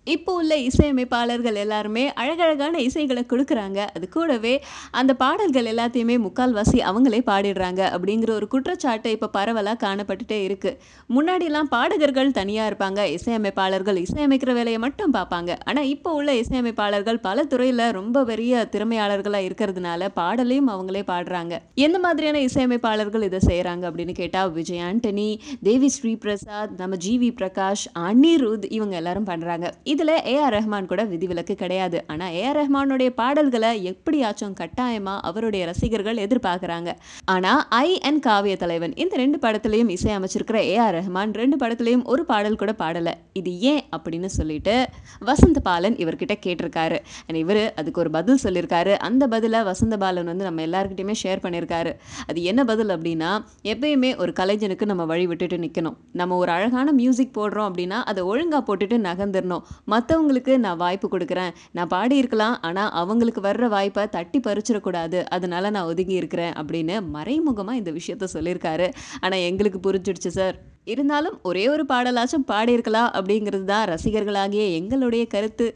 இப்போ உள்ள இசையமைப்பாளர்கள் எல்லாருமே அழகழகான இசைகள குடுக்குறாங்க. அது கூடவே அந்த பாடல்கள் எல்லாத்தையுமே முக்கால்வாசி அவங்களே பாடிடுறாங்க அப்படிங்கிற ஒரு குற்றச்சாட்டு இப்ப பரவலா காணப்பட்டுட்டே இருக்கு. முன்னாடிலாம் பாடகர்கள் தனியா இருப்பாங்க. இசையமைப்பாளர்கள் இசையமைக்கிற வேலைய மட்டும் பார்ப்பாங்க. ஆனா இப்போ உள்ள இசையமைப்பாளர்கள் பல துறையில ரொம்ப பெரிய திறமையாளர்களா இருக்கிறதுனால பாடலையும் அவங்களே பாடுறாங்க. எந்த மாதிரியான இசையமைப்பாளர்கள் இத செய்றாங்க அப்படின்னு கேட்டா, விஜய் ஆண்டனி, தேவி ஸ்ரீ பிரசாத், நம்ம ஜி.வி. பிரகாஷ், அனிருத் இவங்க எல்லாரும் பண்றாங்க. இதுல ஏ.ஆர். ரஹ்மான் கூட விதிவிலக்கு கிடையாது. ஆனா ஏ.ஆர். ரஹ்மானுடைய பாடல்கள எப்படியாச்சும் கட்டாயமா அவருடைய ரசிகர்கள் எதிர்பார்க்கறாங்க. ஆனா அண்ட் காவிய தலைவன் இந்த 2 படத்திலயும் இசை அமைச்சிருக்கிற ஏ.ஆர். ரஹ்மான் 2 படத்திலயும் ஒரு பாடல் கூட பாடல. இது ஏன் அப்படின்னு சொல்லிட்டு வசந்த பாலன் இவர்கிட்ட கேட்டிருக்காரு. இவரு அதுக்கு ஒரு பதில் சொல்லியிருக்காரு. அந்த பதில வசந்த பாலன் வந்து நம்ம எல்லார்கிட்டயுமே ஷேர் பண்ணியிருக்காரு. அது என்ன பதில் அப்படின்னா, எப்பயுமே ஒரு கலைஞனுக்கு நம்ம வழி விட்டுட்டு நிக்கணும். நம்ம ஒரு அழகான மியூசிக் போடுறோம் அப்படின்னா, அத ஒழுங்கா போட்டுட்டு நகர்ந்துரணும். மத்தவங்களுக்கு நான் வாய்ப்பு குடுக்குறேன். நான் பாடியிருக்கலாம். ஆனா, அவங்களுக்கு வர்ற வாய்ப்ப தட்டி பறிச்சிடக்கூடாது. அதனால நான் ஒதுங்கி இருக்கிறேன் அப்படின்னு மறைமுகமா இந்த விஷயத்த சொல்லியிருக்காரு. ஆனா, எங்களுக்கு புரிஞ்சிடுச்சு சார். இருந்தாலும் ஒரே ஒரு பாடலாச்சும் பாடியிருக்கலாம் அப்படிங்கிறது தான் ரசிகர்களாகிய எங்களுடைய கருத்து.